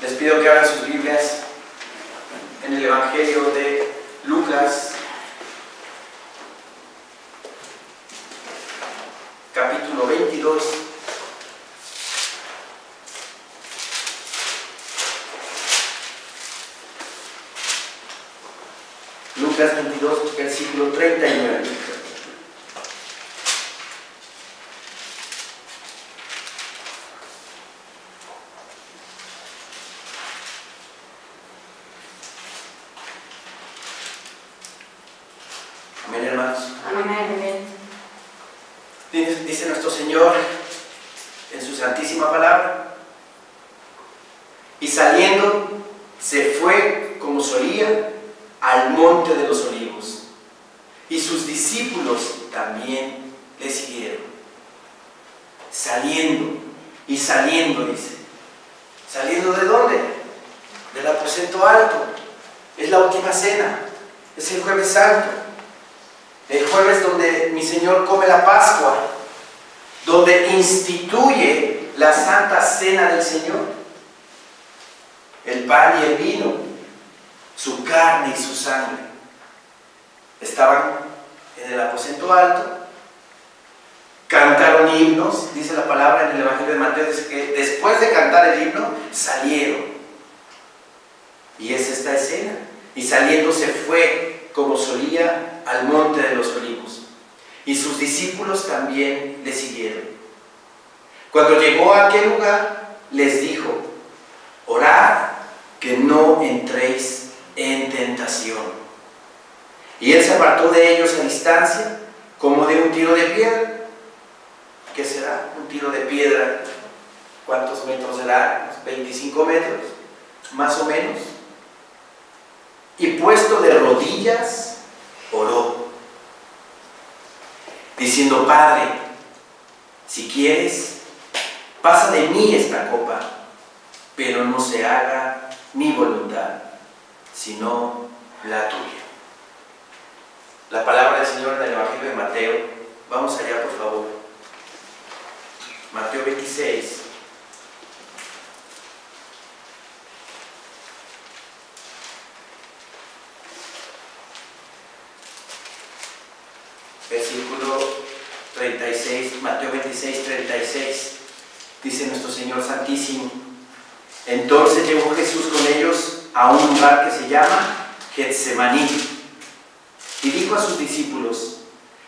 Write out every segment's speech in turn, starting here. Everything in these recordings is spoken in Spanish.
Les pido que abran sus Biblias en el Evangelio de Lucas, capítulo 22. Lucas 22, versículo 39. Amén, hermanos. Amén. Dice nuestro Señor en su santísima palabra: y saliendo se fue como solía al monte de los olivos, y sus discípulos también le siguieron. Saliendo y saliendo, dice. ¿Saliendo de dónde? Del aposento alto. Es la última cena, es el jueves santo, el jueves donde mi Señor come la Pascua, donde instituye la Santa Cena del Señor, el pan y el vino, su carne y su sangre. Estaban en el aposento alto, cantaron himnos, dice la palabra en el Evangelio de Mateo, dice que después de cantar el himno salieron, y es esta escena. Y saliendo se fue como solía al monte de los olivos, y sus discípulos también le siguieron. Cuando llegó a aquel lugar, les dijo: orad que no entréis en tentación. Y él se apartó de ellos a distancia, como de un tiro de piedra. ¿Qué será un tiro de piedra? ¿Cuántos metros será? 25 metros, más o menos. Y puesto de rodillas, oró, diciendo: Padre, si quieres, pasa de mí esta copa, pero no se haga mi voluntad, sino la tuya. La palabra del Señor en el Evangelio de Mateo. Vamos allá, por favor. Mateo 26. Versículo 36, Mateo 26, 36. Dice nuestro Señor Santísimo: entonces llevó Jesús con ellos a un lugar que se llama Getsemaní, y dijo a sus discípulos: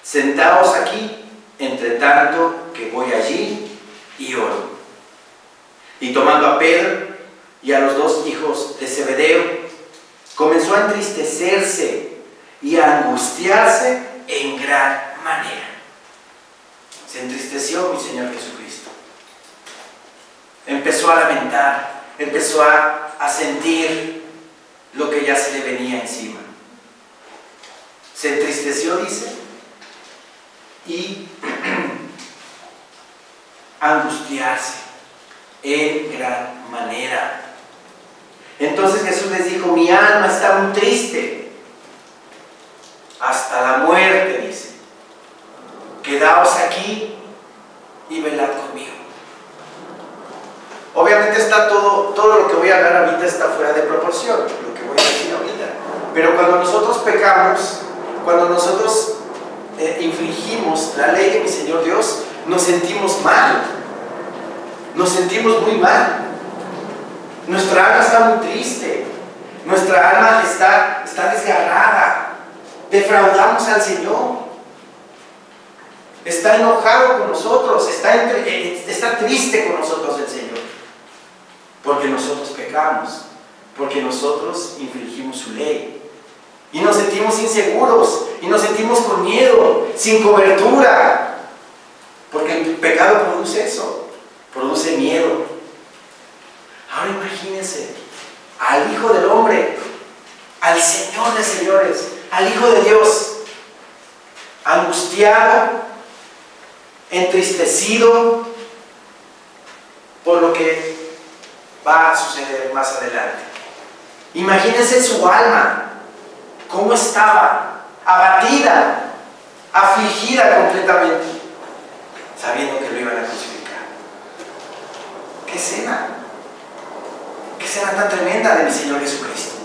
sentaos aquí, entre tanto que voy allí y oro. Y tomando a Pedro y a los dos hijos de Zebedeo, comenzó a entristecerse y a angustiarse en gran manera. Se entristeció mi Señor Jesucristo. Empezó a lamentar, empezó a sentir lo que ya se le venía encima. Se entristeció, dice, y angustiarse en gran manera. Entonces Jesús les dijo: mi alma está muy triste hasta la muerte, dice. Quedaos aquí y velad conmigo. Obviamente está todo lo que voy a hablar ahorita está fuera de proporción, lo que voy a decir ahorita. Pero cuando nosotros pecamos, cuando nosotros infringimos la ley de mi Señor Dios, nos sentimos mal, nos sentimos muy mal. Nuestra alma está muy triste, nuestra alma está desgarrada, defraudamos al Señor, está enojado con nosotros, está triste con nosotros el Señor, porque nosotros pecamos, porque nosotros infringimos su ley. Y nos sentimos inseguros, y nos sentimos con miedo, sin cobertura, porque el pecado produce eso, produce miedo. Ahora imagínense al Hijo del Hombre, al Señor de señores, al Hijo de Dios, angustiado, entristecido por lo que va a suceder más adelante. Imagínense su alma, cómo estaba, abatida, afligida completamente, sabiendo que lo iban a crucificar. ¿Qué escena? ¿Qué escena tan tremenda de mi Señor Jesucristo.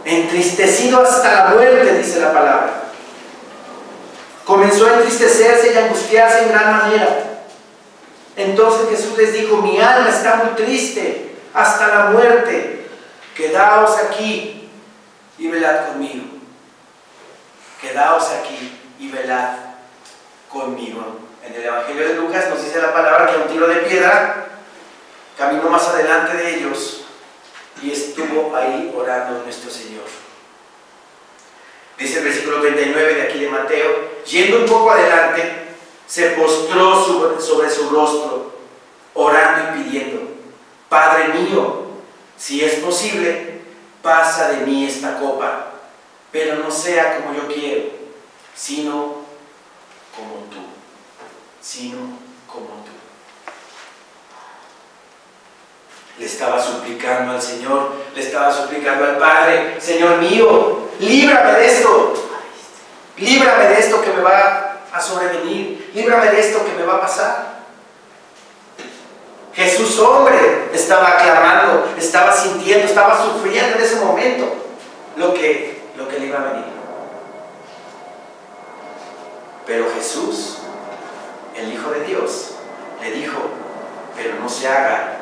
Entristecido hasta la muerte, dice la palabra. Comenzó a entristecerse y a angustiarse en gran manera. Entonces Jesús les dijo: mi alma está muy triste hasta la muerte. Quedaos aquí y velad conmigo. Quedaos aquí y velad conmigo. En el Evangelio de Lucas nos dice la palabra que a un tiro de piedra caminó más adelante de ellos y estuvo ahí orando nuestro Señor. Dice el versículo 39 de aquí de Mateo: yendo un poco adelante, se postró sobre su rostro, orando y pidiendo: Padre mío, si es posible, pasa de mí esta copa, pero no sea como yo quiero, sino como tú. Sino como tú. Le estaba suplicando al Señor, le estaba suplicando al Padre: Señor mío, líbrame de esto. Líbrame de esto que me va a sobrevenir. Líbrame de esto que me va a pasar. Jesús, hombre, estaba clamando, estaba sintiendo, estaba sufriendo en ese momento lo que le iba a venir. Pero Jesús, el Hijo de Dios, le dijo: pero no se haga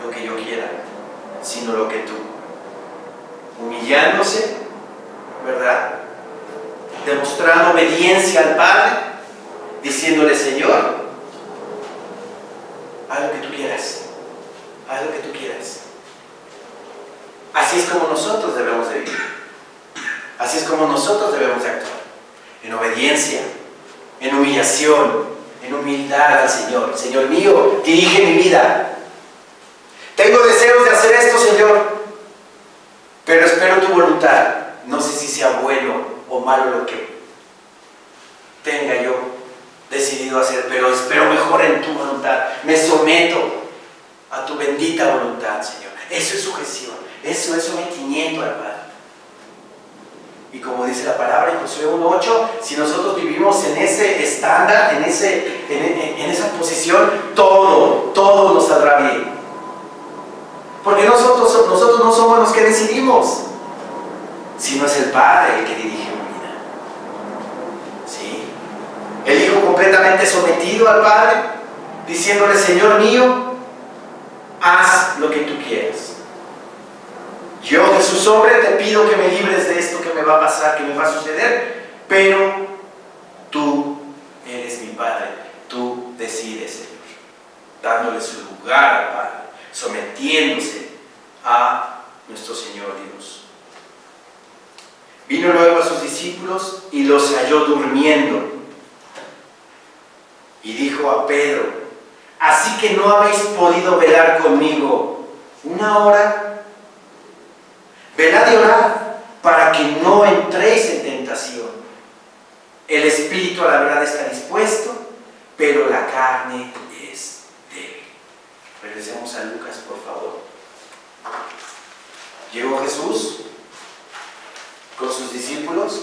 lo que yo quiera, sino lo que tú. Humillándose, ¿verdad? Demostrando obediencia al Padre, diciéndole: Señor, haz lo que tú quieras, haz lo que tú quieras. Así es como nosotros debemos de vivir. Así es como nosotros debemos de actuar. En obediencia, en humillación, en humildad al Señor. Señor mío, dirige mi vida. Tengo deseos de hacer esto, Señor, pero espero tu voluntad. No sé si sea bueno o malo lo que tenga yo decidido hacer, pero espero mejor en tu voluntad. Me someto a tu bendita voluntad, Señor. Eso es sujeción, eso es sometimiento al Padre. Y como dice la palabra en Josué 1:8, si nosotros vivimos en ese estándar, en esa posición, todo nos saldrá bien. Porque nosotros no somos los que decidimos, sino es el Padre el que dirige mi vida. ¿Sí? El Hijo completamente sometido al Padre, diciéndole: Señor mío, haz lo que tú quieras. Yo, Jesús hombre, te pido que me libres de esto que me va a pasar, que me va a suceder, pero tú eres mi Padre, tú decides, Señor, dándole su lugar al Padre, sometiéndose a nuestro Señor Dios. Vino luego a sus discípulos y los halló durmiendo, y dijo a Pedro: ¿así que no habéis podido velar conmigo una hora? Velad y orad para que no entréis en tentación. El espíritu a la verdad está dispuesto, pero la carne es débil. Regresemos a Lucas, por favor. Llegó Jesús con sus discípulos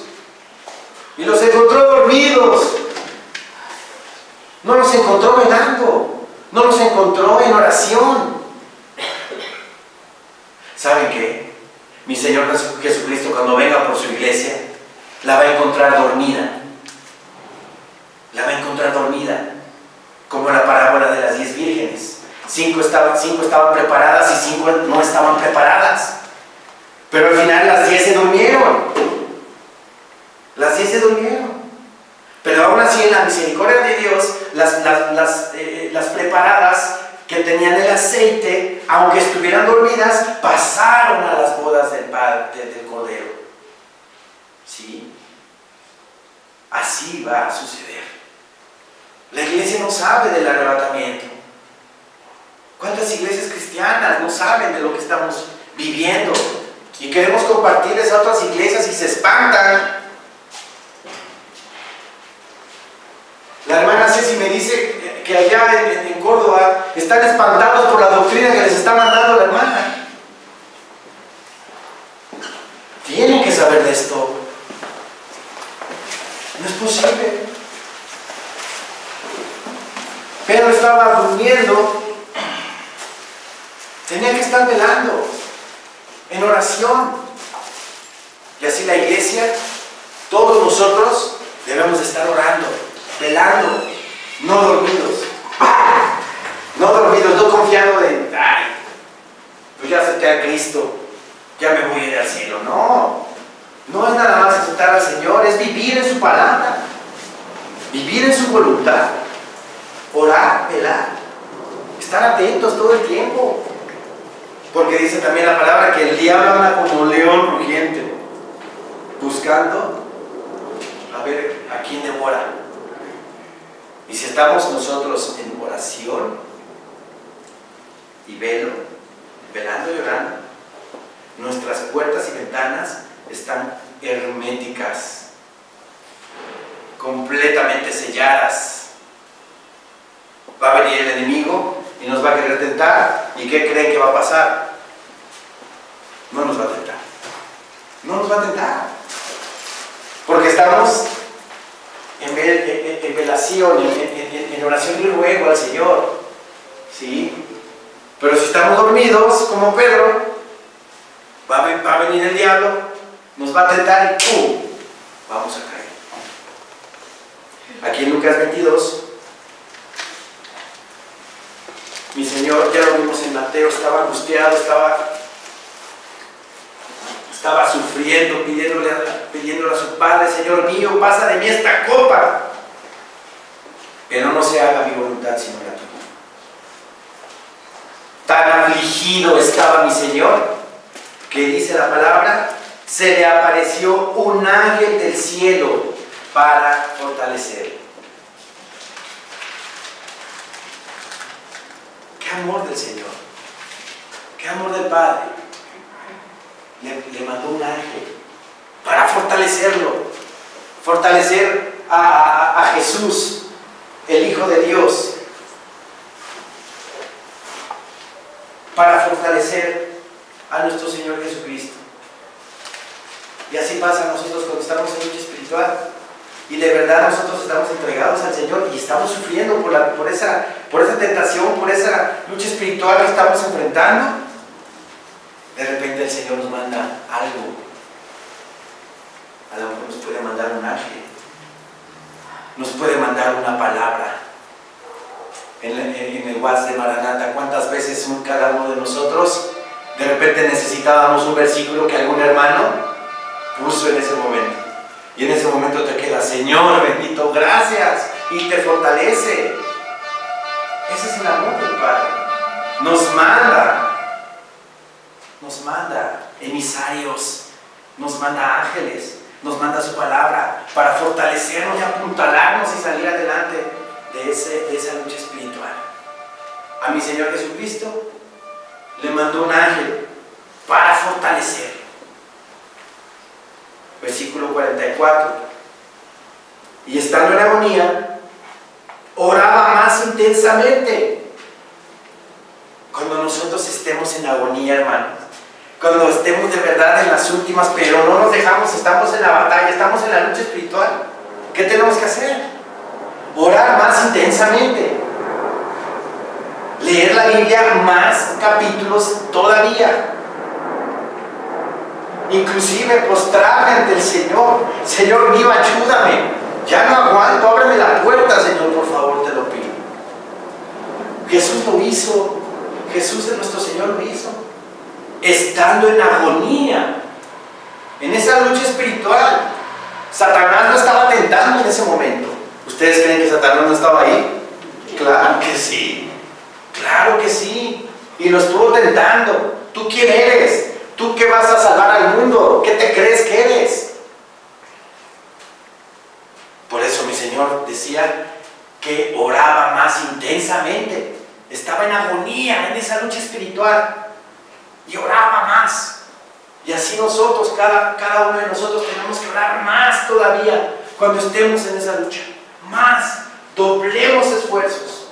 y los encontró dormidos. No los encontró velando, no los encontró en oración. ¿Saben qué? Mi Señor Jesucristo, cuando venga por su iglesia, la va a encontrar dormida. La va a encontrar dormida, como la parábola de las 10 vírgenes. 5 estaban preparadas y 5 no estaban preparadas. Pero al final las 10 se durmieron. Las 10 se durmieron. Pero aún así, en la misericordia de Dios, las preparadas, que tenían el aceite, aunque estuvieran dormidas, pasaron a las bodas del Cordero. ¿Sí? Así va a suceder. La iglesia no sabe del arrebatamiento. ¿Cuántas iglesias cristianas no saben de lo que estamos viviendo? Y queremos compartirles a otras iglesias y se espantan. La hermana Ceci me dice que allá en Córdoba están espantados por la doctrina que les está mandando la hermana. Tienen que saber de esto. No es posible. Pedro estaba durmiendo. Tenía que estar velando en oración. Y así la iglesia, todos nosotros debemos de estar orando, velando, no dormidos. No dormidos, no confiando en, ay, pues ya acepté a Cristo, ya me voy a ir al cielo. No, no es nada más aceptar al Señor, es vivir en su palabra, vivir en su voluntad, orar, velar, estar atentos todo el tiempo. Porque dice también la palabra que el diablo anda como un león rugiente, buscando a ver a quién devora. Y si estamos nosotros en oración y velando y orando, nuestras puertas y ventanas están herméticas, completamente selladas. Va a venir el enemigo y nos va a querer tentar. ¿Y qué creen que va a pasar? No nos va a tentar. No nos va a tentar. Porque estamos en velación, en oración y ruego al Señor. ¿Sí? Pero si estamos dormidos, como Pedro, va a venir el diablo, nos va a tentar y ¡pum! Vamos a caer. Aquí en Lucas 22, mi Señor, ya lo vimos en Mateo, estaba angustiado, estaba sufriendo, pidiéndole a su Padre: Señor mío, pasa de mí esta copa, pero no se haga mi voluntad sino la tuya. Tan afligido estaba mi Señor que, dice la palabra, se le apareció un ángel del cielo para fortalecerlo. ¡Qué amor del Señor! ¡Qué amor del Padre! Le mandó un ángel para fortalecerlo, fortalecer a Jesús, el Hijo de Dios, para fortalecer a nuestro Señor Jesucristo. Y así pasa a nosotros cuando estamos en lucha espiritual y de verdad nosotros estamos entregados al Señor y estamos sufriendo por esa tentación, por esa lucha espiritual que estamos enfrentando. De repente el Señor nos manda algo. A lo mejor nos puede mandar un ángel, nos puede mandar una palabra. En el WhatsApp de Maranata, ¿cuántas veces cada uno de nosotros de repente necesitábamos un versículo que algún hermano puso en ese momento? Y en ese momento te queda: Señor bendito, gracias, y te fortalece. Ese es el amor del Padre. Nos manda emisarios, nos manda ángeles, nos manda su palabra para fortalecernos y apuntalarnos y salir adelante de esa lucha espiritual. A mi Señor Jesucristo le mandó un ángel para fortalecer. Versículo 44. Y estando en agonía, oraba más intensamente. Cuando nosotros estemos en agonía, hermanos, cuando estemos de verdad en las últimas, pero no nos dejamos, estamos en la batalla, estamos en la lucha espiritual, ¿qué tenemos que hacer? Orar más intensamente, leer la Biblia más capítulos todavía, inclusive postrarme ante el Señor: Señor mío, ayúdame, ya no aguanto, ábreme la puerta, Señor, por favor, te lo pido. Jesús lo hizo, Jesús, nuestro Señor, lo hizo estando en agonía, en esa lucha espiritual. Satanás lo estaba tentando en ese momento. ¿Ustedes creen que Satanás no estaba ahí? Claro que sí, claro que sí. Y lo estuvo tentando. ¿Tú quién eres? ¿Tú qué vas a salvar al mundo? ¿Qué te crees que eres? Por eso mi Señor decía que oraba más intensamente. Estaba en agonía, en esa lucha espiritual, y oraba más. Y así nosotros, cada uno de nosotros, tenemos que orar más todavía cuando estemos en esa lucha. Más, doblemos esfuerzos,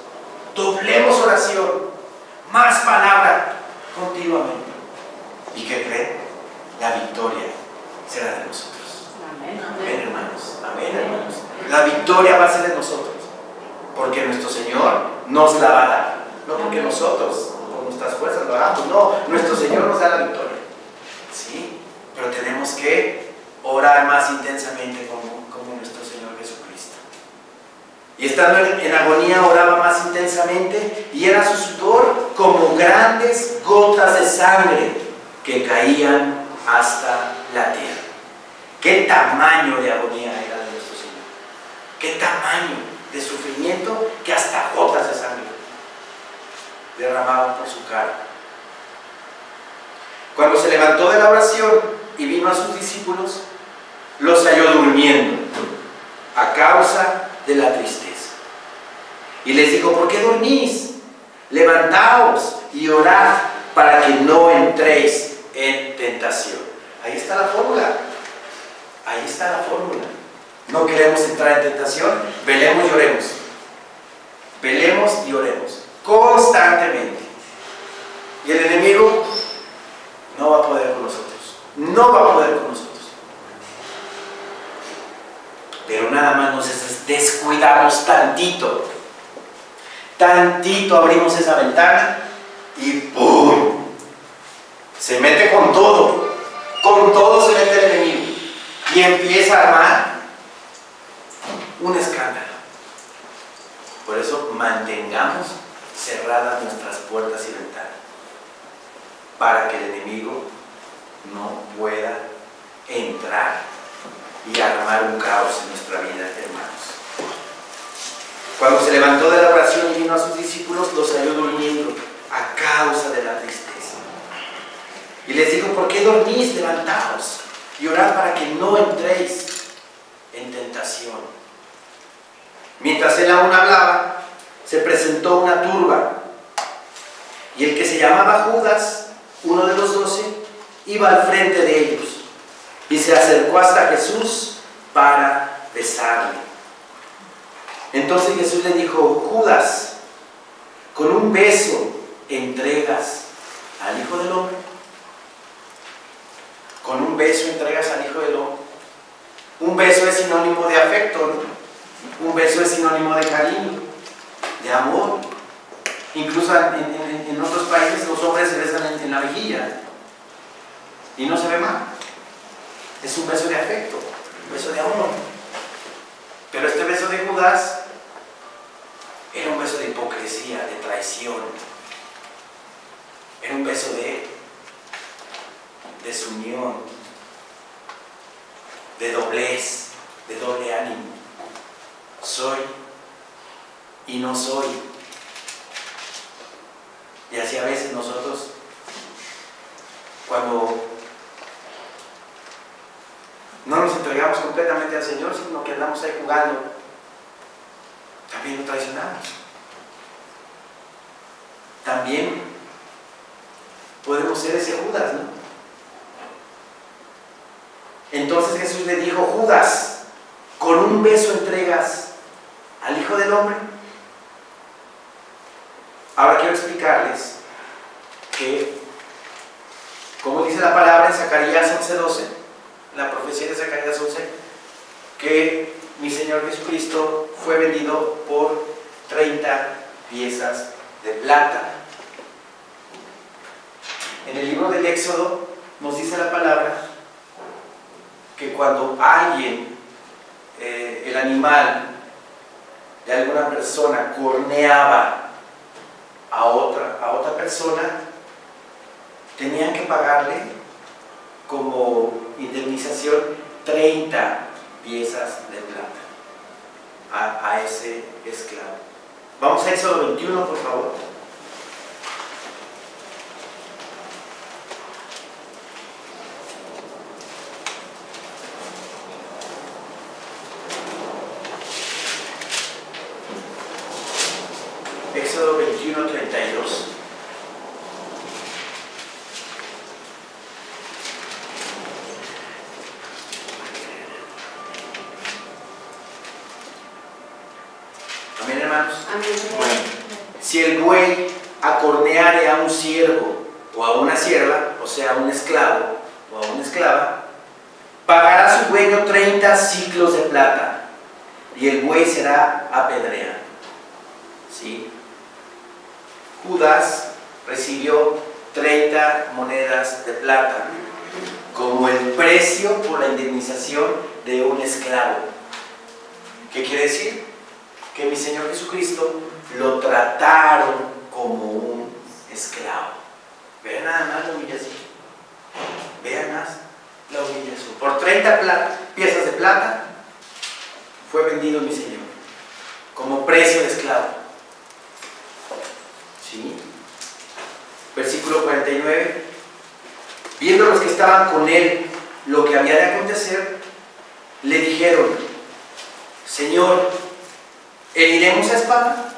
doblemos oración, más palabra continuamente. ¿Y qué creen? La victoria será de nosotros. Amén, amén, hermanos. Amén, hermanos. La victoria va a ser de nosotros, porque nuestro Señor nos la va a dar, no porque nosotros con nuestras fuerzas lo hagamos. vamos. No, nuestro Señor nos da la victoria. ¿Sí? Pero tenemos que orar más intensamente como nuestro Señor Jesucristo. Y estando en agonía oraba más intensamente y era su sudor como grandes gotas de sangre que caían hasta la tierra. ¿Qué tamaño de agonía era de nuestro Señor? ¿Qué tamaño de sufrimiento que hasta gotas de sangre derramaban por su cara? Cuando se levantó de la oración y vino a sus discípulos, los halló durmiendo a causa de la tristeza. Y les dijo: ¿por qué dormís? Levantaos y orad para que no entréis en tentación. Ahí está la fórmula. Ahí está la fórmula. No queremos entrar en tentación, velemos y oremos. Velemos y oremos constantemente. Y el enemigo no va a poder con nosotros. No va a poder con nosotros. Pero nada más nos descuidamos tantito. Tantito abrimos esa ventana y ¡pum! Se mete con todo. Con todo se mete el enemigo. Y empieza a armar un escándalo. Por eso mantengamos cerradas nuestras puertas y ventanas, para que el enemigo no pueda entrar y armar un caos en nuestra vida, hermanos. Cuando se levantó de la oración y vino a sus discípulos, los halló durmiendo a causa de la tristeza. Y les dijo: ¿por qué dormís? Levantaos y orad para que no entréis en tentación. Mientras él aún hablaba, se presentó una turba, y el que se llamaba Judas, uno de los 12, iba al frente de ellos y se acercó hasta Jesús para besarle. Entonces Jesús le dijo: Judas, ¿con un beso entregas al Hijo del Hombre? Con un beso entregas al Hijo del Hombre. Un beso es sinónimo de afecto, ¿no? Un beso es sinónimo de cariño, de amor. Incluso en otros países los hombres se besan en la mejilla y no se ve mal. Es un beso de afecto, un beso de amor. Pero este beso de Judas era un beso de hipocresía, de traición. Era un beso de desunión, de doblez, de doble ánimo. Soy y no soy. Y así a veces nosotros, cuando no nos entregamos completamente al Señor, sino que andamos ahí jugando, también lo traicionamos. También podemos ser ese Judas, ¿no? Entonces Jesús le dijo: Judas, ¿con un beso entregas al Hijo del Hombre? Ahora quiero explicarles que, como dice la palabra en Zacarías 11:12, la profecía de Zacarías 11, que mi Señor Jesucristo fue vendido por 30 piezas de plata. En el libro del Éxodo nos dice la palabra que cuando alguien, el animal de alguna persona, corneaba a otra persona, tenían que pagarle como indemnización 30 piezas de plata a ese esclavo. Vamos a Éxodo 21, por favor. Éxodo 21, 32. Amén, hermanos. Amén. Bueno, si el buey acorneare a un siervo o a una sierva, o sea, a un esclavo o a una esclava, pagará a su dueño 30 siclos de plata, y el buey será apedreado. ¿Sí? Judas recibió 30 monedas de plata, como el precio por la indemnización de un esclavo. ¿Qué quiere decir? Que mi Señor Jesucristo lo trataron como un esclavo. Vean nada más la humillación. Vean más la humillación. Por 30 piezas de plata fue vendido mi Señor como precio de esclavo. ¿Sí? Versículo 49. Viendo los que estaban con él lo que había de acontecer, le dijeron: Señor, ¿heriremos a espada?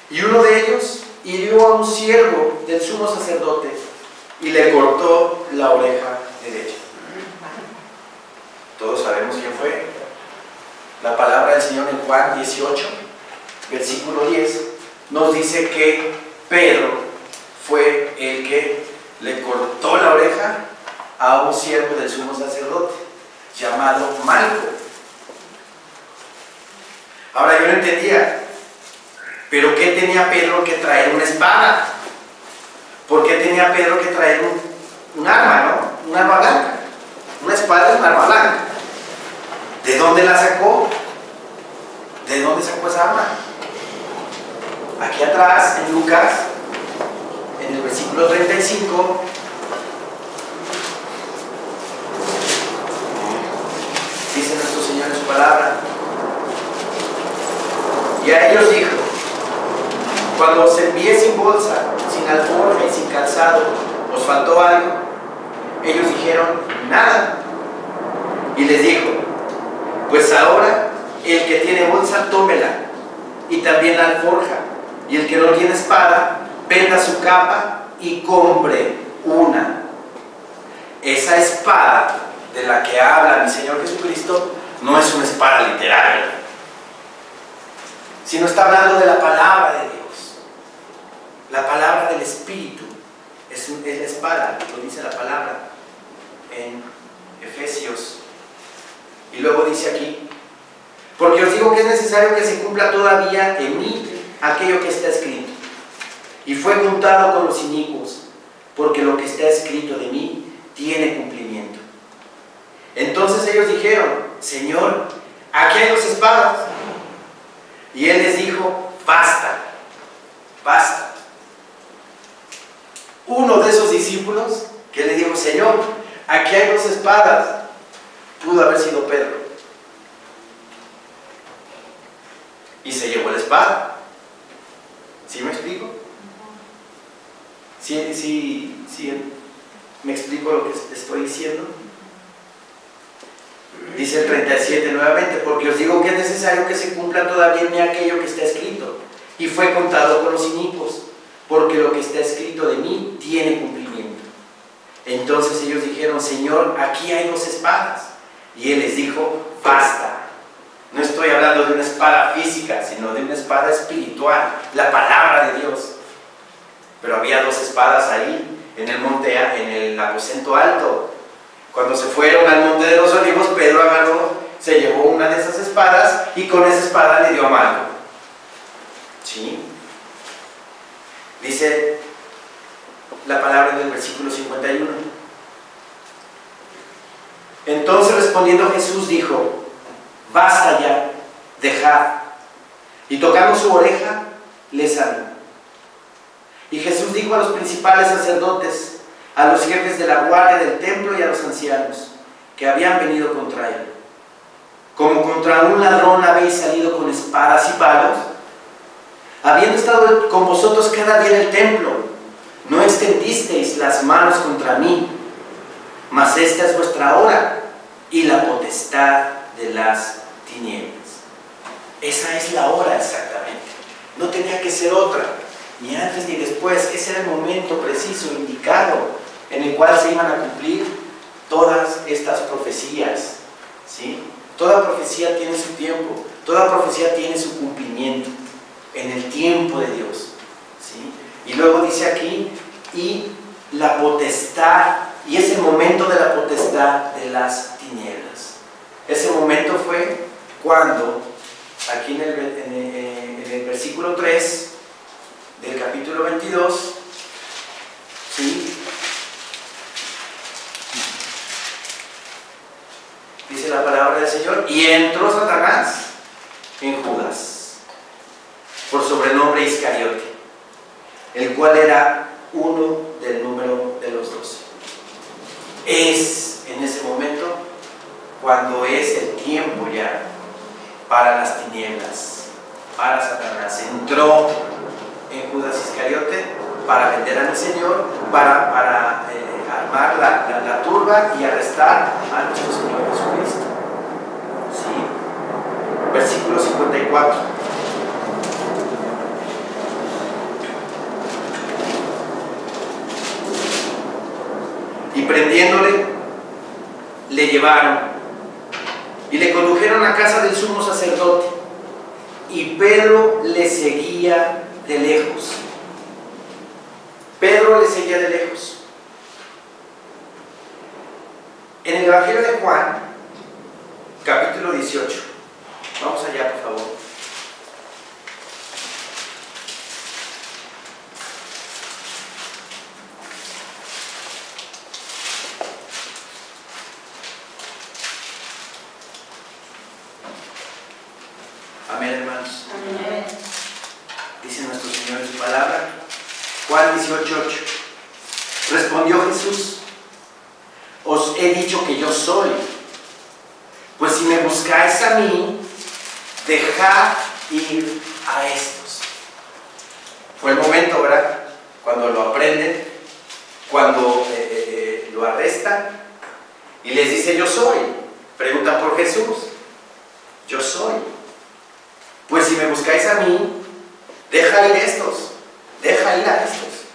Y uno de ellos hirió a un siervo del sumo sacerdote y le cortó la oreja derecha. Todos sabemos quién fue. La palabra del Señor en Juan 18, versículo 10, nos dice que Pedro fue el que le cortó la oreja a un siervo del sumo sacerdote llamado Malco. Ahora yo no entendía, pero ¿qué tenía Pedro que traer una espada? ¿Por qué tenía Pedro que traer un arma, no? Un arma blanca. Una espada es un arma blanca. ¿De dónde la sacó? ¿De dónde sacó esa arma? Aquí atrás, en Lucas, en el versículo 35, dice nuestro Señor en su palabra: y a ellos dijo: cuando os envié sin bolsa, sin alforja y sin calzado, ¿os faltó algo? Ellos dijeron: nada. Y les dijo: pues ahora el que tiene bolsa, tómela, y también la alforja, y el que no tiene espada, venda su capa y compre una. Esa espada de la que habla mi Señor Jesucristo no es una espada literal, sino está hablando de la palabra de Dios, la palabra del Espíritu. Es la espada, lo dice la palabra en Efesios. Y luego dice aquí: porque os digo que es necesario que se cumpla todavía en mí aquello que está escrito. Y fue contado con los inicuos, porque lo que está escrito de mí tiene cumplimiento. Entonces ellos dijeron: Señor, aquí hay 2 espadas. Y él les dijo: basta, basta. Uno de esos discípulos que le dijo: Señor, aquí hay 2 espadas, pudo haber sido Pedro. Y se llevó la espada. ¿Sí me explico? ¿Sí me explico lo que estoy diciendo? Dice el 37 nuevamente: porque os digo que es necesario que se cumpla todavía en mí aquello que está escrito. Y fue contado con los inicuos, porque lo que está escrito de mí tiene cumplimiento. Entonces ellos dijeron: Señor, aquí hay 2 espadas. Y él les dijo: basta. No estoy hablando de una espada física, sino de una espada espiritual, la palabra de Dios. Pero había 2 espadas ahí, en el monte, en el aposento alto. Cuando se fueron al monte de los olivos, Pedro agarró, se llevó una de esas espadas y con esa espada le dio a Malco. ¿Sí? Dice la palabra en el versículo 51. Entonces respondiendo Jesús dijo: basta ya, dejad. Y tocando su oreja, le sanó. Y Jesús dijo a los principales sacerdotes, a los jefes de la guardia del templo y a los ancianos que habían venido contra él: como contra un ladrón habéis salido con espadas y palos, habiendo estado con vosotros cada día en el templo, no extendisteis las manos contra mí, mas esta es vuestra hora y la potestad de las tinieblas. Esa es la hora exactamente, no tenía que ser otra, ni antes ni después. Ese era el momento preciso, indicado, en el cual se iban a cumplir todas estas profecías, ¿sí? Toda profecía tiene su tiempo, toda profecía tiene su cumplimiento en el tiempo de Dios, ¿sí? Y luego dice aquí: y la potestad, y es el momento de la potestad de las tinieblas. Ese momento fue cuando, aquí en el versículo 3 del capítulo 22, palabra del Señor. Y entró Satanás en Judas, por sobrenombre Iscariote, el cual era uno del número de los 12. Es en ese momento cuando es el tiempo ya para las tinieblas, para Satanás. Entró en Judas Iscariote para vender a mi Señor, para armar la turba y arrestar a nuestro Señor Jesucristo. ¿Sí? Versículo 54. Y prendiéndole, le llevaron y le condujeron a casa del sumo sacerdote, y Pedro le seguía de lejos. Pedro le seguía de lejos. En el Evangelio de Juan, capítulo 18, vamos allá, por favor. Amén, hermanos. Amén. Dice nuestro Señor en su palabra, Juan 18:8. Respondió Jesús: os he dicho que yo soy. Pues si me buscáis a mí, dejad ir a estos. Fue el momento, ¿verdad? Cuando lo aprenden, cuando lo arrestan y les dice: yo soy. Preguntan por Jesús. Yo soy. Pues si me buscáis a mí, deja ir a estos. Deja ir a estos.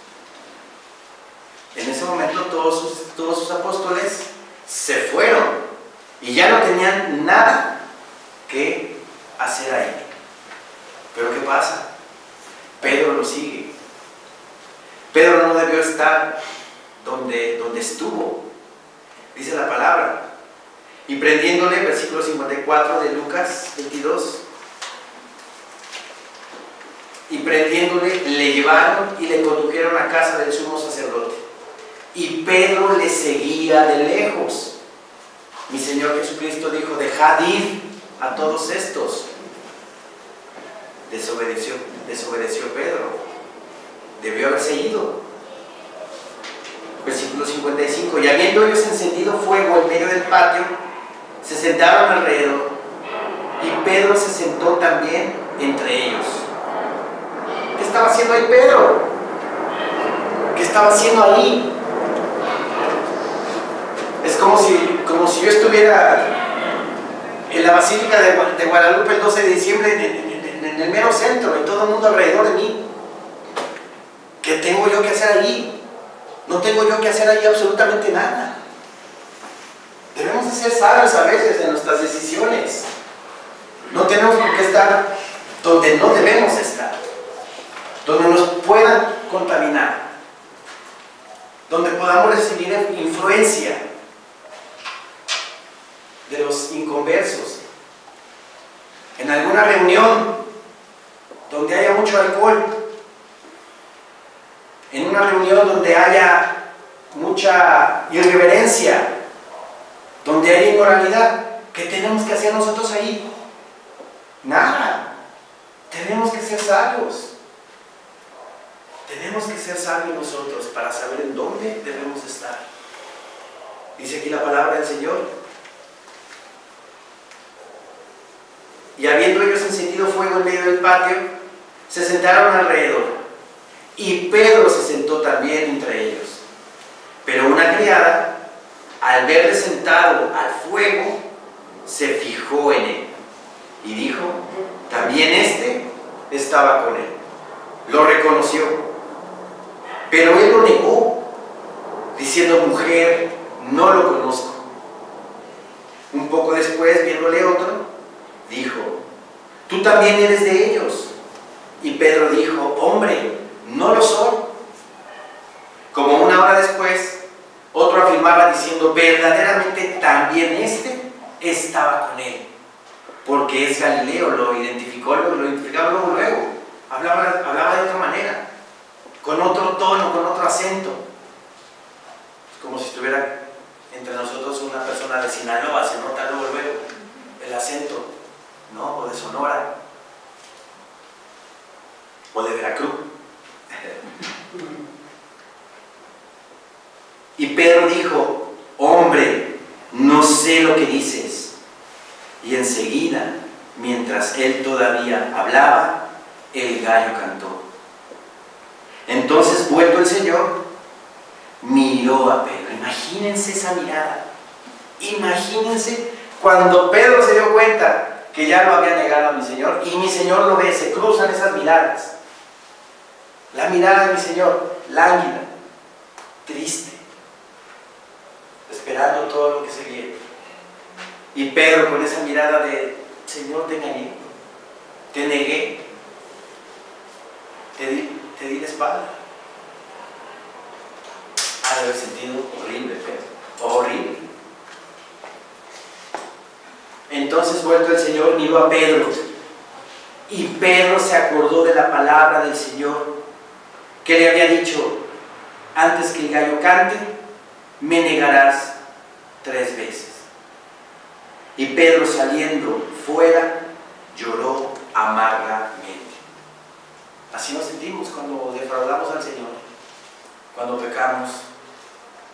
En ese momento todos sus apóstoles se fueron y ya no tenían nada que hacer ahí. Pero ¿qué pasa? Pedro lo sigue. Pedro no debió estar donde estuvo. Dice la palabra. Y prendiéndole, versículo 54 de Lucas 22. Y prendiéndole, le llevaron y le condujeron a casa del sumo sacerdote. Y Pedro le seguía de lejos. Mi Señor Jesucristo dijo: dejad ir a todos estos. Desobedeció Pedro. Debió haberse ido. Versículo 55. Y habiendo ellos encendido fuego en medio del patio, se sentaron alrededor. Y Pedro se sentó también entre ellos. ¿Qué estaba haciendo ahí Pedro? ¿Qué estaba haciendo ahí? Es como si yo estuviera en la Basílica de Guadalupe el 12 de diciembre en el mero centro, y todo el mundo alrededor de mí. ¿Qué tengo yo que hacer ahí? No tengo yo que hacer ahí absolutamente nada. Debemos de ser sabios a veces en nuestras decisiones. No tenemos por qué estar donde no debemos estar, donde nos puedan contaminar, donde podamos recibir influencia de los inconversos, en alguna reunión donde haya mucho alcohol, en una reunión donde haya mucha irreverencia, donde haya inmoralidad. ¿Qué tenemos que hacer nosotros ahí? Nada. Tenemos que ser sabios. Tenemos que ser sabios nosotros para saber en dónde debemos estar. Dice aquí la palabra del Señor. Y habiendo ellos encendido fuego en medio del patio, se sentaron alrededor. Y Pedro se sentó también entre ellos. Pero una criada, al verle sentado al fuego, se fijó en él y dijo: también este estaba con él. Lo reconoció, pero él lo negó, diciendo: mujer, no lo conozco. Un poco después, viéndole otro, dijo: tú también eres de ellos. Y Pedro dijo: hombre, no lo soy. Como una hora después, otro afirmaba diciendo: verdaderamente también este estaba con él, porque es Galileo. Lo identificaba luego. Hablaba de otra manera, con otro tono, con otro acento. Es como si estuviera entre nosotros una persona de Sinaloa, se nota luego. acento, ¿no? O de Sonora, o de Veracruz. Y Pedro dijo: hombre, no sé lo que dices. Y enseguida, mientras él todavía hablaba, el gallo cantó. Entonces, vuelto el Señor, miró a Pedro. Imagínense esa mirada. Imagínense cuando Pedro se dio cuenta que ya lo había negado a mi Señor, y mi Señor lo ve, se cruzan esas miradas. La mirada de mi Señor, lánguida, triste, esperando todo lo que se viene. Y Pedro con esa mirada de: Señor, te engañé, te negué, te di la espalda. Ha de haber sentido horrible, Pedro, horrible. Entonces, vuelto el Señor, miró a Pedro, y Pedro se acordó de la palabra del Señor, que le había dicho: antes que el gallo cante, me negarás 3 veces. Y Pedro, saliendo fuera, lloró amargamente. Así nos sentimos cuando defraudamos al Señor, cuando pecamos,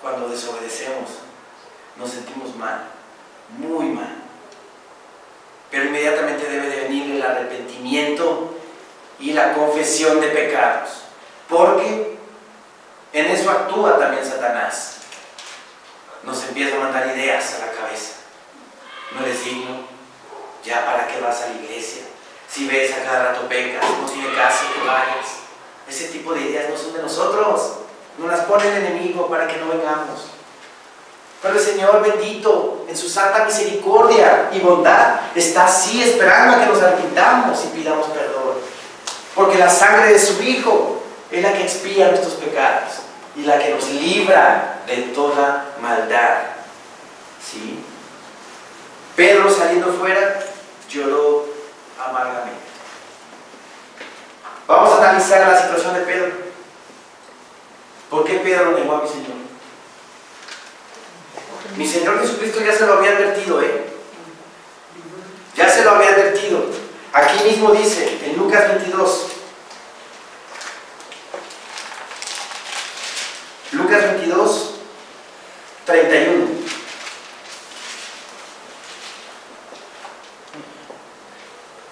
cuando desobedecemos. Nos sentimos mal, muy mal. Pero inmediatamente debe de venir el arrepentimiento y la confesión de pecados, porque en eso actúa también Satanás. Nos empieza a mandar ideas a la cabeza: no eres digno, ya para qué vas a la iglesia, si ves a cada rato pecas, no tiene caso que vayas. Ese tipo de ideas no son de nosotros, nos las pone el enemigo para que no vengamos. Pero el Señor bendito, en su santa misericordia y bondad, está así esperando a que nos arrepintamos y pidamos perdón, porque la sangre de su Hijo es la que expía nuestros pecados y la que nos libra de toda maldad. ¿Sí? Pedro, saliendo fuera, lloró amargamente. Vamos a analizar la situación de Pedro. ¿Por qué Pedro negó a mi Señor? Mi Señor Jesucristo ya se lo había advertido, ya se lo había advertido. Aquí mismo dice, en Lucas 22, Lucas 22, 31.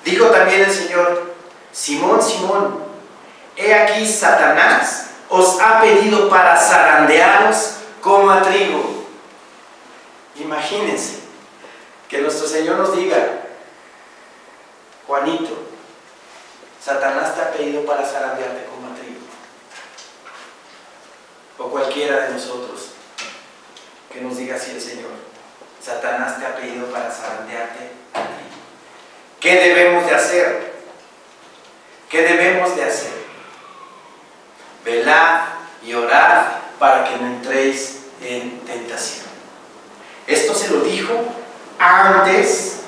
Dijo también el Señor: Simón, Simón, he aquí Satanás os ha pedido para zarandearos como a trigo. Imagínense que nuestro Señor nos diga: Juanito, Satanás te ha pedido para zarandearte como a trigo. O cualquiera de nosotros que nos diga así el Señor: Satanás te ha pedido para zarandearte a trigo. ¿Qué debemos de hacer? ¿Qué debemos de hacer? Velad y orad para que no entréis en tentación. Esto se lo dijo antes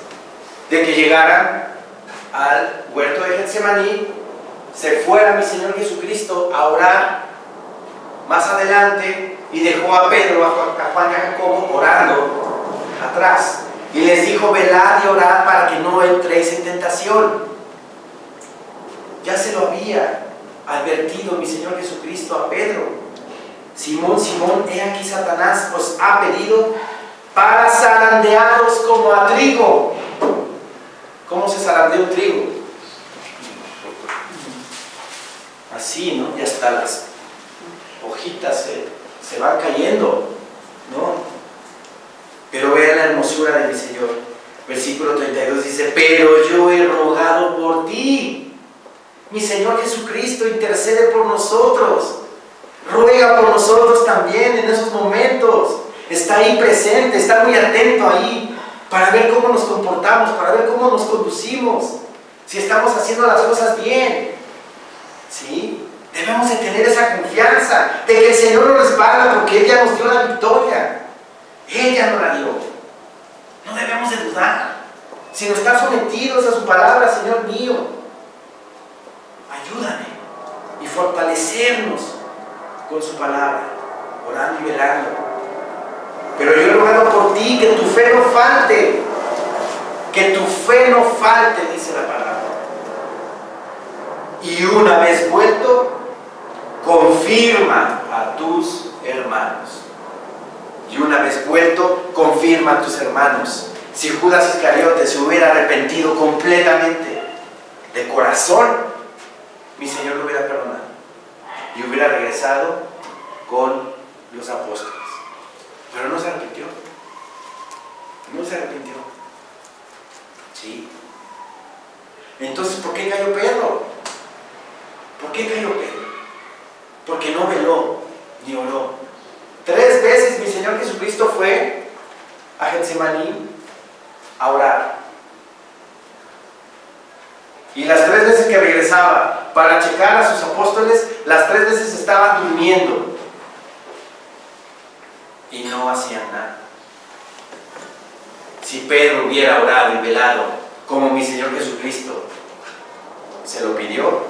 de que llegaran al huerto de Getsemaní, se fuera mi Señor Jesucristo a orar más adelante y dejó a Pedro, a Juan y a Jacobo orando atrás. Y les dijo: velad y orad para que no entréis en tentación. Ya se lo había advertido mi Señor Jesucristo a Pedro: Simón, Simón, he aquí Satanás os ha pedido para zarandearos como a trigo. ¿Cómo se zarandea un trigo? Así, ¿no? Ya hasta las hojitas se van cayendo, ¿no? Pero vean la hermosura de mi Señor. Versículo 32 dice: pero yo he rogado por ti. Mi Señor Jesucristo intercede por nosotros, ruega por nosotros también en esos momentos. Está ahí presente, está muy atento ahí para ver cómo nos comportamos, para ver cómo nos conducimos, si estamos haciendo las cosas bien. ¿Sí? Debemos de tener esa confianza de que el Señor nos respalda, porque Él ya nos dio la victoria. Ella nos la dio. No debemos de dudar, sino estar sometidos a su palabra. Señor mío, ayúdame y fortalecernos con su palabra, orando y velando. Pero yo he rogado por ti que tu fe no falte. que tu fe no falte, dice la palabra. Y una vez vuelto, confirma a tus hermanos. Y una vez vuelto, confirma a tus hermanos. Si Judas Iscariote se hubiera arrepentido completamente, de corazón, mi Señor lo hubiera perdonado y hubiera regresado con los apóstoles. Pero no se arrepintió. No se arrepintió. ¿Sí? Entonces, ¿por qué cayó Pedro? ¿Por qué cayó Pedro? Porque no veló ni oró. 3 veces mi Señor Jesucristo fue a Getsemaní a orar. Y las 3 veces que regresaba para checar a sus apóstoles, las 3 veces estaban durmiendo y no hacían nada. Si Pedro hubiera orado y velado como mi Señor Jesucristo se lo pidió,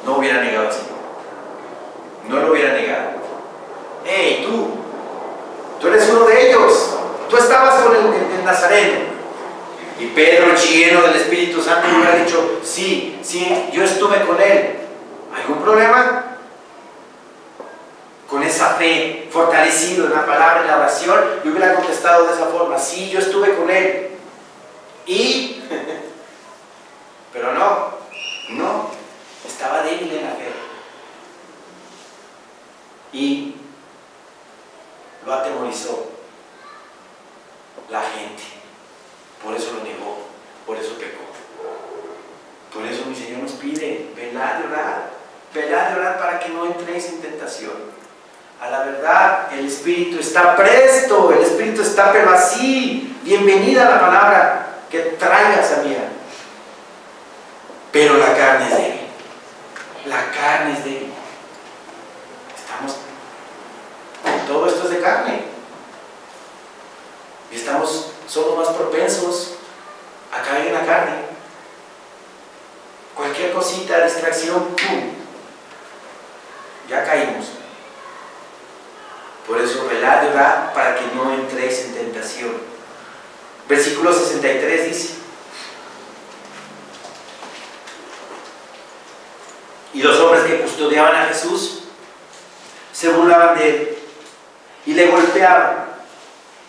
no hubiera negado al Señor. No lo hubiera negado. ¡Hey, tú eres uno de ellos! Tú estabas con el Nazareno. Y Pedro, lleno del Espíritu Santo, le hubiera dicho: sí, yo estuve con él. ¿Algún problema? Con esa fe, fortalecido en la palabra, en la oración, le hubiera contestado de esa forma: sí, yo estuve con él. Y pero no, estaba débil en la fe. Y lo atemorizó la gente. Por eso lo negó, por eso pecó. Por eso mi Señor nos pide: velad y orad. Velad y orad para que no entréis en tentación. A la verdad, el Espíritu está presto, el Espíritu está, pero así, bienvenida a la palabra que traigas a mí. Pero la carne es débil. La carne es débil. Todo esto es de carne. Y somos más propensos a caer en la carne. Cualquier cosita, distracción, ¡pum!, ya caímos. Por eso velad y orad para que no entréis en tentación. Versículo 63 dice: y los hombres que custodiaban a Jesús se burlaban de él y le golpeaban,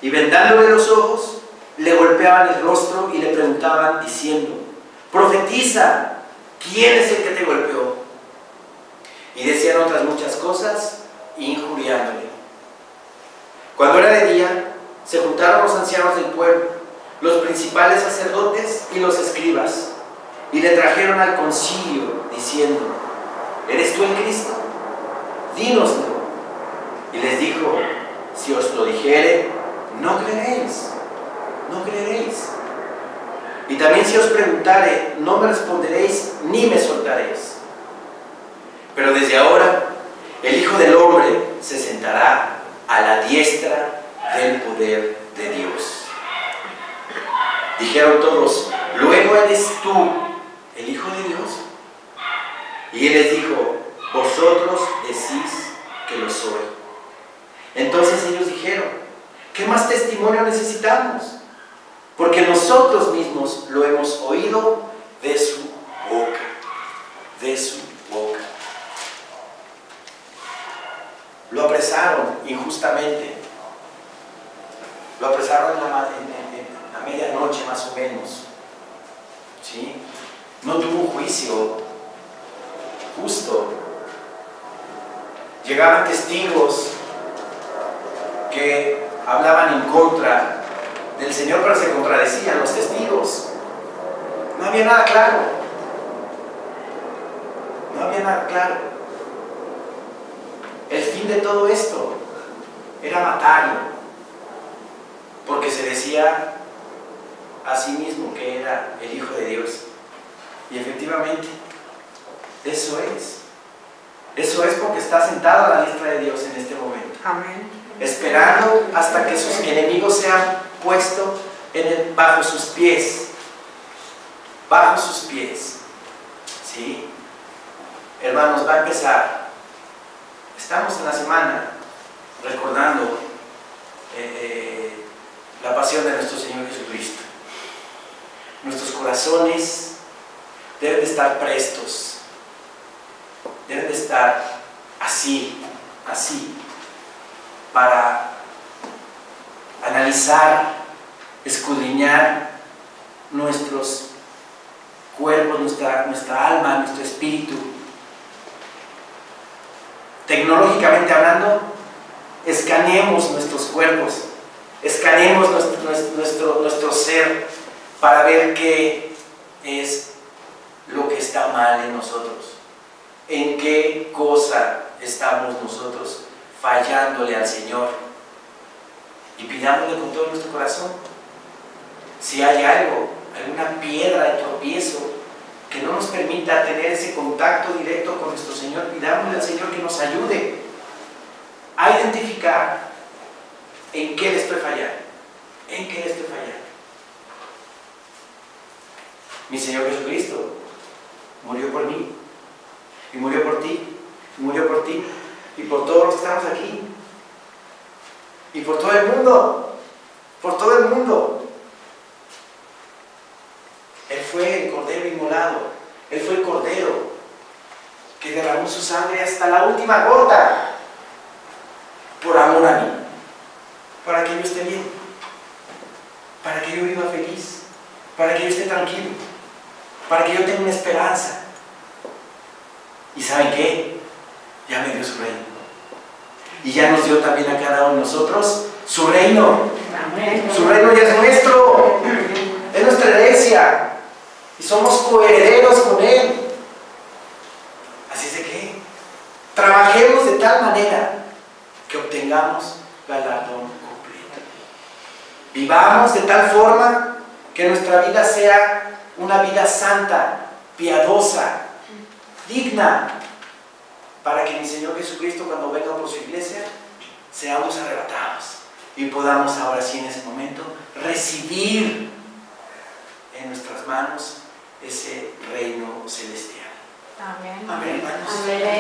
y vendándole los ojos le golpeaban el rostro y le preguntaban diciendo: profetiza, ¿quién es el que te golpeó? Y decían otras muchas cosas injuriándole. Cuando era de día, se juntaron los ancianos del pueblo, los principales sacerdotes y los escribas, y le trajeron al concilio diciendo: ¿eres tú el Cristo? Dínoslo. Y les dijo: si os lo dijere, no creeréis. No creeréis. Y también si os preguntare, no me responderéis ni me soltaréis. Pero desde ahora el Hijo del Hombre se sentará a la diestra del poder de Dios. Dijeron todos: ¿luego eres tú el Hijo de Dios? Y él les dijo: vosotros decís que lo soy. Entonces ellos dijeron: ¿qué más testimonio necesitamos? Porque nosotros mismos lo hemos oído de su boca. De su boca. Lo apresaron injustamente. Lo apresaron en la medianoche más o menos. ¿Sí? No tuvo un juicio justo. Llegaban testigos que hablaban en contra del Señor, pero se contradecían los testigos. No había nada claro. No había nada claro. El fin de todo esto era matarlo, porque se decía a sí mismo que era el Hijo de Dios. Y efectivamente, eso es. Eso es porque está sentado a la diestra de Dios en este momento. Amén. Esperando hasta que sus enemigos sean puestos bajo sus pies. Bajo sus pies. ¿Sí? Hermanos, va a empezar. Estamos en la semana recordando la pasión de nuestro Señor Jesucristo. corazones deben de estar prestos, deben de estar así, para analizar, escudriñar nuestros cuerpos, nuestra alma, nuestro espíritu. Tecnológicamente hablando, escaneemos nuestros cuerpos, escaneemos nuestro ser para ver qué es lo que está mal en nosotros, en qué cosa estamos nosotros fallándole al Señor, y pidámosle con todo nuestro corazón. Si hay algo, alguna piedra de tropiezo que no nos permita tener ese contacto directo con nuestro Señor, pidámosle al Señor que nos ayude a identificar en qué le estoy fallando, en qué le estoy fallando. Mi Señor Jesucristo murió por mí, y murió por ti, y murió por ti, y por todos los que estamos aquí, y por todo el mundo, por todo el mundo. Él fue el Cordero inmolado, Él fue el Cordero que derramó su sangre hasta la última gota por amor a mí, para que yo esté bien, para que yo viva feliz, para que yo esté tranquilo, para que yo tenga una esperanza. ¿Y saben qué? Ya me dio su reino. Y ya nos dio también a cada uno de nosotros su reino. Amén. Su reino ya es nuestro, es nuestra herencia. Y somos coherederos con Él. Así es de que trabajemos de tal manera que obtengamos galardón completo. Vivamos de tal forma que nuestra vida sea una vida santa, piadosa, digna, para que mi Señor Jesucristo, cuando venga por su iglesia, seamos arrebatados y podamos ahora sí en ese momento recibir en nuestras manos ese reino celestial. Amén. Amén, hermanos. Amén.